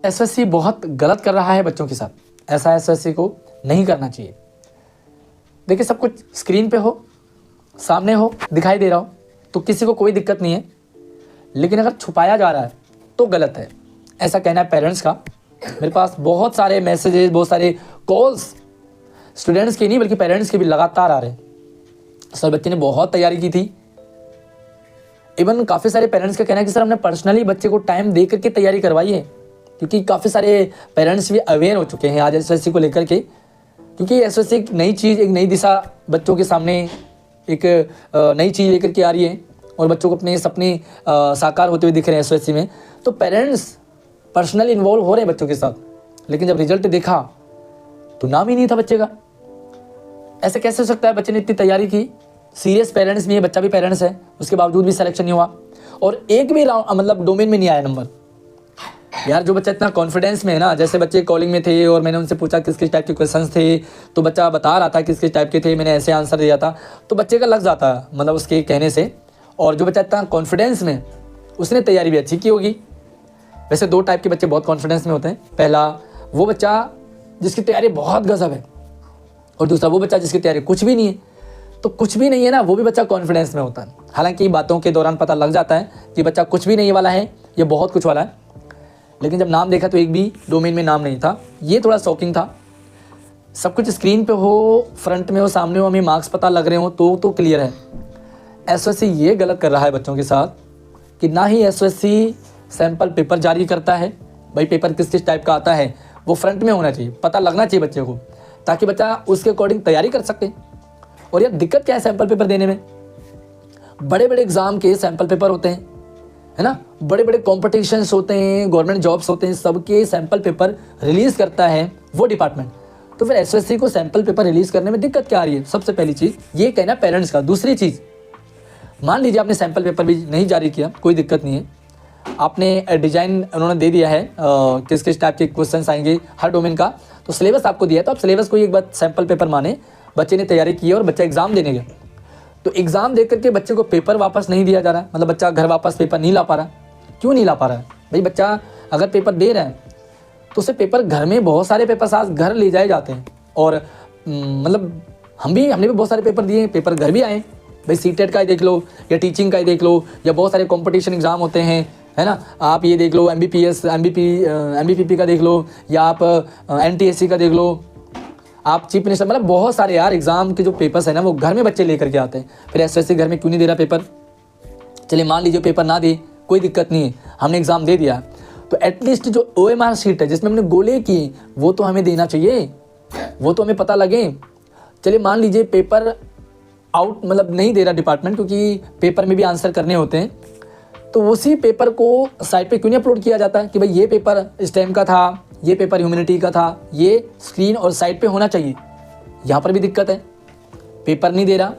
SSC बहुत गलत कर रहा है बच्चों के साथ। ऐसा एसएससी को नहीं करना चाहिए। देखिए, सब कुछ स्क्रीन पे हो, सामने हो, दिखाई दे रहा हो तो किसी को कोई दिक्कत नहीं है, लेकिन अगर छुपाया जा रहा है तो गलत है। ऐसा कहना है पेरेंट्स का। मेरे पास बहुत सारे मैसेजेस, बहुत सारे कॉल्स स्टूडेंट्स के नहीं बल्कि पेरेंट्स के भी लगातार आ रहे हैं। सर, बच्चे ने बहुत तैयारी की थी। इवन काफ़ी सारे पेरेंट्स का कहना है कि सर हमने पर्सनली बच्चे को टाइम दे करके तैयारी करवाई है, क्योंकि काफ़ी सारे पेरेंट्स भी अवेयर हो चुके हैं आज एसएससी को लेकर के। क्योंकि एसएससी एक नई चीज़, एक नई दिशा बच्चों के सामने एक नई चीज़ लेकर के आ रही है और बच्चों को अपने सपने साकार होते हुए दिख रहे हैं एसएससी में। तो पेरेंट्स पर्सनली इन्वॉल्व हो रहे हैं बच्चों के साथ, लेकिन जब रिजल्ट देखा तो नाम ही नहीं था बच्चे का। ऐसे कैसे हो सकता है? बच्चे ने इतनी तैयारी की, सीरियस पेरेंट्स भी है, बच्चा भी पेरेंट्स है, उसके बावजूद भी सिलेक्शन नहीं हुआ और एक भी मतलब डोमेन में नहीं आया नंबर। यार, जो बच्चा इतना कॉन्फिडेंस में है ना, जैसे बच्चे कॉलिंग में थे और मैंने उनसे पूछा किस किस टाइप के क्वेश्चंस थे, तो बच्चा बता रहा था किस किस टाइप के थे, मैंने ऐसे आंसर दिया था, तो बच्चे का लग जाता है मतलब उसके कहने से। और जो बच्चा इतना कॉन्फिडेंस में, उसने तैयारी भी अच्छी की होगी। वैसे दो टाइप के बच्चे बहुत कॉन्फिडेंस में होते हैं। पहला वो बच्चा जिसकी तैयारी बहुत गजब है, और दूसरा वो बच्चा जिसकी तैयारी कुछ भी नहीं है। तो कुछ भी नहीं है ना, वो भी बच्चा कॉन्फिडेंस में होता है। हालांकि बातों के दौरान पता लग जाता है कि बच्चा कुछ भी नहीं वाला है, ये बहुत कुछ वाला है, लेकिन जब नाम देखा तो एक भी डोमेन में नाम नहीं था। ये थोड़ा शॉकिंग था। सब कुछ स्क्रीन पे हो, फ्रंट में हो, सामने हो, हमें मार्क्स पता लग रहे हो तो क्लियर है। एसएससी ये गलत कर रहा है बच्चों के साथ कि ना ही एसएससी सैंपल पेपर जारी करता है। भाई, पेपर किस किस टाइप का आता है वो फ्रंट में होना चाहिए, पता लगना चाहिए बच्चे को, ताकि बच्चा उसके अकॉर्डिंग तैयारी कर सके। और यार, दिक्कत क्या है सैंपल पेपर देने में? बड़े बड़े एग्जाम के सैंपल पेपर होते हैं, है ना, बड़े बड़े कॉम्पिटिशन्स होते हैं, गवर्नमेंट जॉब्स होते हैं, सबके सैंपल पेपर रिलीज करता है वो डिपार्टमेंट। तो फिर एसएससी को सैंपल पेपर रिलीज करने में दिक्कत क्या आ रही है? सबसे पहली चीज़ ये कहना पेरेंट्स का। दूसरी चीज़, मान लीजिए आपने सैंपल पेपर भी नहीं जारी किया, कोई दिक्कत नहीं है, आपने डिजाइन उन्होंने दे दिया है किस किस टाइप के क्वेश्चंस आएंगे हर डोमेन का, तो सिलेबस आपको दिया है, तो आप सिलेबस को एक बार सैंपल पेपर माने। बच्चे ने तैयारी की है और बच्चा एग्जाम देने गया, तो एग्जाम दे करके बच्चे को पेपर वापस नहीं दिया जा रहा है, मतलब बच्चा घर वापस पेपर नहीं ला पा रहा। क्यों नहीं ला पा रहा है? भाई, बच्चा अगर पेपर दे रहा है तो उसे पेपर घर में बहुत सारे पेपर साथ घर ले जाए जाते हैं। और मतलब हमने भी बहुत सारे पेपर दिए, पेपर घर भी आए। भाई, सीटेट का ही देख लो या टीचिंग का ही देख लो, या बहुत सारे कंपटीशन एग्जाम होते हैं, है ना, आप ये देख लो, एमबीपीपी का देख लो, या आप एनटीएससी का देख लो, आप चीफ मिनिस्टर, मतलब बहुत सारे यार एग्जाम के जो पेपर्स है ना वो घर में बच्चे लेकर के आते हैं। फिर एसएससी घर में क्यों नहीं दे रहा पेपर? चलिए मान लीजिए पेपर ना दे, कोई दिक्कत नहीं है, हमने एग्जाम दे दिया, तो एटलीस्ट जो ओएमआर शीट है जिसमें हमने गोले किए वो तो हमें देना चाहिए, वो तो हमें पता लगे। चलिए मान लीजिए पेपर आउट मतलब नहीं दे रहा डिपार्टमेंट, क्योंकि पेपर में भी आंसर करने होते हैं, तो उसी पेपर को साइट पे क्यों नहीं अपलोड किया जाता है कि भाई ये पेपर स्टेम का था, ये पेपर ह्यूमैनिटी का था, ये स्क्रीन और साइट पे होना चाहिए। यहाँ पर भी दिक्कत है, पेपर नहीं दे रहा,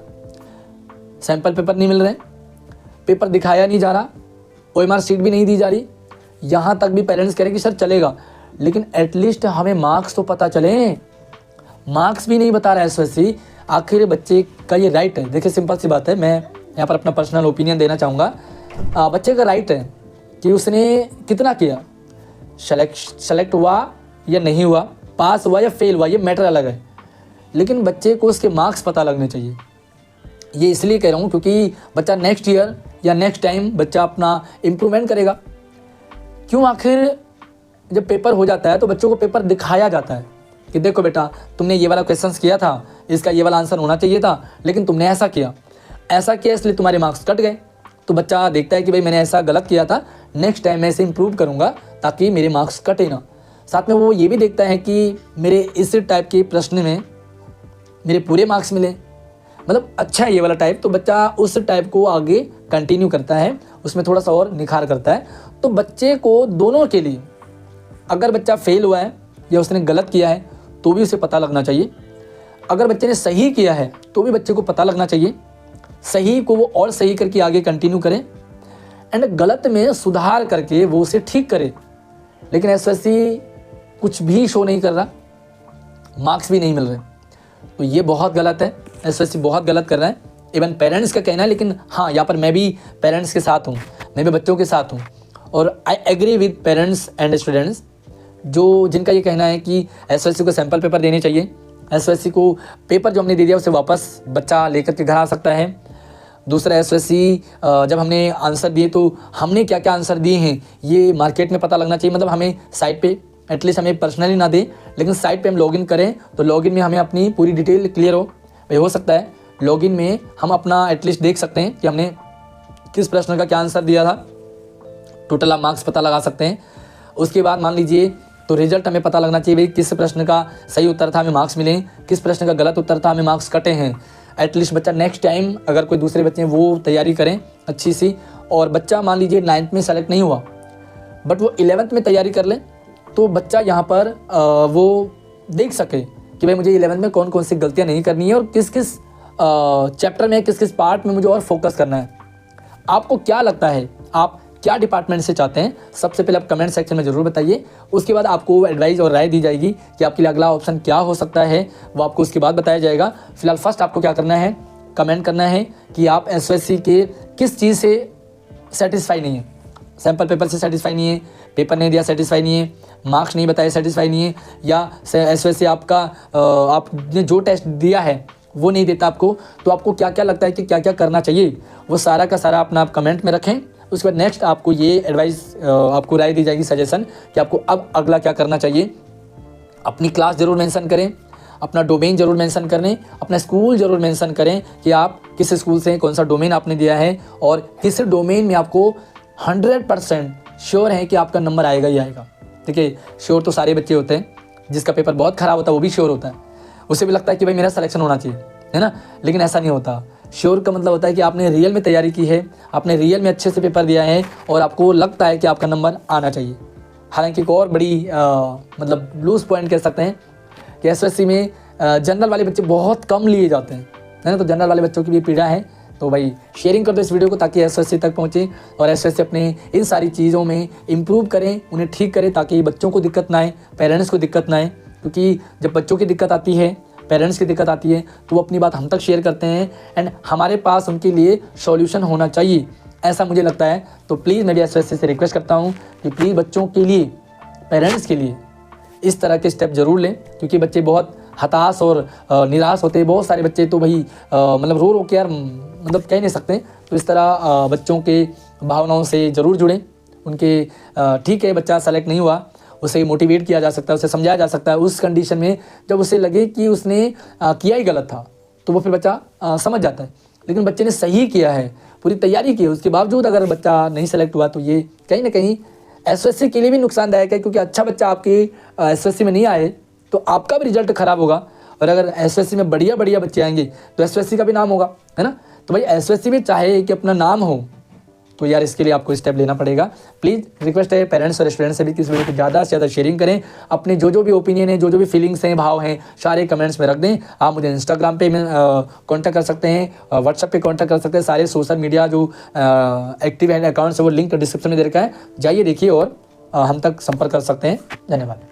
सैंपल पेपर नहीं मिल रहे, पेपर दिखाया नहीं जा रहा, ओएमआर शीट भी नहीं दी जा रही। यहाँ तक भी पेरेंट्स कह रहे हैं कि सर चलेगा, लेकिन एटलीस्ट हमें मार्क्स तो पता चले। मार्क्स भी नहीं बता रहा है एसएससी। आखिर बच्चे का ये राइट है। देखिए, सिंपल सी बात है, मैं यहाँ पर अपना पर्सनल ओपिनियन देना चाहूँगा। बच्चे का राइट है कि उसने कितना किया, सेलेक्ट हुआ या नहीं हुआ, पास हुआ या फेल हुआ, ये मैटर अलग है, लेकिन बच्चे को उसके मार्क्स पता लगने चाहिए। ये इसलिए कह रहा हूँ क्योंकि बच्चा नेक्स्ट ईयर या नेक्स्ट टाइम बच्चा अपना इम्प्रूवमेंट करेगा। क्यों? आखिर जब पेपर हो जाता है तो बच्चों को पेपर दिखाया जाता है कि देखो बेटा, तुमने ये वाला क्वेश्चंस किया था, इसका ये वाला आंसर होना चाहिए था, लेकिन तुमने ऐसा किया इसलिए तुम्हारे मार्क्स कट गए। तो बच्चा देखता है कि भाई मैंने ऐसा गलत किया था, नेक्स्ट टाइम मैं इसे इम्प्रूव करूँगा ताकि मेरे मार्क्स कटे ना। साथ में वो ये भी देखता है कि मेरे इस टाइप के प्रश्न में मेरे पूरे मार्क्स मिले, मतलब अच्छा है ये वाला टाइप, तो बच्चा उस टाइप को आगे कंटिन्यू करता है, उसमें थोड़ा सा और निखार करता है। तो बच्चे को दोनों के लिए, अगर बच्चा फेल हुआ है या उसने गलत किया है तो भी उसे पता लगना चाहिए, अगर बच्चे ने सही किया है तो भी बच्चे को पता लगना चाहिए। सही को वो और सही करके आगे कंटिन्यू करे एंड गलत में सुधार करके वो उसे ठीक करे। लेकिन एसएससी कुछ भी शो नहीं कर रहा, मार्क्स भी नहीं मिल रहे, तो ये बहुत गलत है। एसएससी बहुत गलत कर रहा है। इवन पेरेंट्स का कहना है, लेकिन हाँ, यहाँ पर मैं भी पेरेंट्स के साथ हूँ, मैं भी बच्चों के साथ हूँ, और I agree with parents and students जो जिनका ये कहना है कि एसएससी को सैम्पल पेपर देने चाहिए, एसएससी को पेपर जो हमने दे दिया उसे वापस बच्चा लेकर के घर आ सकता है। दूसरा, एसएससी जब हमने आंसर दिए तो हमने क्या क्या आंसर दिए हैं ये मार्केट में पता लगना चाहिए। मतलब हमें साइट पे एटलीस्ट हमें पर्सनली ना दे, लेकिन साइट पे हम लॉगिन करें तो लॉगिन में हमें अपनी पूरी डिटेल क्लियर हो। भाई हो सकता है लॉगिन में हम अपना एटलीस्ट देख सकते हैं कि हमने किस प्रश्न का क्या आंसर दिया था, टोटल आप मार्क्स पता लगा सकते हैं। उसके बाद मान लीजिए तो रिजल्ट हमें पता लगना चाहिए, भाई किस प्रश्न का सही उत्तर था हमें मार्क्स मिले, किस प्रश्न का गलत उत्तर था हमें मार्क्स कटे हैं। एटलीस्ट बच्चा नेक्स्ट टाइम अगर कोई दूसरे बच्चे हैं वो तैयारी करें अच्छी सी। और बच्चा मान लीजिए 9th में सेलेक्ट नहीं हुआ बट वो 11th में तैयारी कर ले, तो बच्चा यहाँ पर वो देख सके कि भाई मुझे 11th में कौन कौन सी गलतियाँ नहीं करनी है और किस किस चैप्टर में किस किस पार्ट में मुझे और फोकस करना है। आपको क्या लगता है, आप क्या डिपार्टमेंट से चाहते हैं, सबसे पहले आप कमेंट सेक्शन में ज़रूर बताइए। उसके बाद आपको एडवाइस और राय दी जाएगी कि आपके लिए अगला ऑप्शन क्या हो सकता है, वो आपको उसके बाद बताया जाएगा। फिलहाल फर्स्ट आपको क्या करना है, कमेंट करना है कि आप एसएससी के किस चीज़ से सेटिस्फाई नहीं है। सैम्पल पेपर से सेटिस्फाई नहीं है, पेपर नहीं दिया सेटिस्फाई नहीं है, मार्क्स नहीं बताए सेटिस्फाई नहीं है, या एसएससी आपका आपने जो टेस्ट दिया है वो नहीं देता आपको, तो आपको क्या क्या लगता है कि क्या क्या करना चाहिए, वो सारा का सारा अपना आप कमेंट में रखें। उसके बाद नेक्स्ट आपको ये एडवाइस आपको राय दी जाएगी, सजेशन कि आपको अब अगला क्या करना चाहिए। अपनी क्लास ज़रूर मेंशन करें, अपना डोमेन ज़रूर मेंशन करें, अपना स्कूल ज़रूर मेंशन करें कि आप किस स्कूल से, कौन सा डोमेन आपने दिया है और किस डोमेन में आपको 100% श्योर है कि आपका नंबर आएगा ही आएगा। देखिए श्योर तो सारे बच्चे होते हैं, जिसका पेपर बहुत ख़राब होता है वो भी श्योर होता है, उसे भी लगता है कि भाई मेरा सिलेक्शन होना चाहिए, है ना, लेकिन ऐसा नहीं होता। श्योर का मतलब होता है कि आपने रियल में तैयारी की है, आपने रियल में अच्छे से पेपर दिया है और आपको लगता है कि आपका नंबर आना चाहिए। हालांकि एक और बड़ी मतलब लूज पॉइंट कह सकते हैं कि एसएससी में जनरल वाले बच्चे बहुत कम लिए जाते हैं, है ना, तो जनरल वाले बच्चों की भी पीड़ा है। तो भाई शेयरिंग कर दो इस वीडियो को ताकि एसएससी तक पहुँचे और एसएससी अपने इन सारी चीज़ों में इम्प्रूव करें, उन्हें ठीक करें ताकि बच्चों को दिक्कत ना आए, पेरेंट्स को दिक्कत ना आए। क्योंकि जब बच्चों की दिक्कत आती है, पेरेंट्स की दिक्कत आती है, तो वो अपनी बात हम तक शेयर करते हैं एंड हमारे पास उनके लिए सॉल्यूशन होना चाहिए, ऐसा मुझे लगता है। तो प्लीज़ मैं भी एसएससी से रिक्वेस्ट करता हूँ कि प्लीज़ बच्चों के लिए, पेरेंट्स के लिए इस तरह के स्टेप ज़रूर लें, क्योंकि बच्चे बहुत हताश और निराश होते हैं। बहुत सारे बच्चे तो भाई मतलब रो रो के यार मतलब कह नहीं सकते। तो इस तरह बच्चों के भावनाओं से ज़रूर जुड़ें। उनके ठीक है बच्चा सेलेक्ट नहीं हुआ, उसे मोटिवेट किया जा सकता है, उसे समझाया जा सकता है उस कंडीशन में जब उसे लगे कि उसने किया ही गलत था, तो वो फिर बच्चा समझ जाता है। लेकिन बच्चे ने सही किया है, पूरी तैयारी की है, उसके बावजूद अगर बच्चा नहीं सेलेक्ट हुआ तो ये कहीं ना कहीं एसएससी के लिए भी नुकसानदायक है। क्योंकि अच्छा बच्चा आपके एसएससी में नहीं आए तो आपका भी रिजल्ट खराब होगा, और अगर एसएससी में बढ़िया बढ़िया बच्चे आएंगे तो एसएससी का भी नाम होगा, है ना। तो भाई एसएससी में चाहे कि अपना नाम हो, तो यार इसके लिए आपको स्टेप लेना पड़ेगा। प्लीज़ रिक्वेस्ट है पेरेंट्स और स्टूडेंट्स से भी कि इस वीडियो को ज़्यादा से ज़्यादा शेयरिंग करें। अपने जो भी ओपिनियन है, जो भी फीलिंग्स हैं, भाव हैं, सारे कमेंट्स में रख दें। आप मुझे इंस्टाग्राम पे कांटेक्ट कर सकते हैं, व्हाट्सएप पे कांटेक्ट कर सकते हैं। सारे सोशल मीडिया जो एक्टिव है अकाउंट्स है वो लिंक डिस्क्रिप्शन में दे रखा है, जाइए देखिए और हम तक संपर्क कर सकते हैं। धन्यवाद।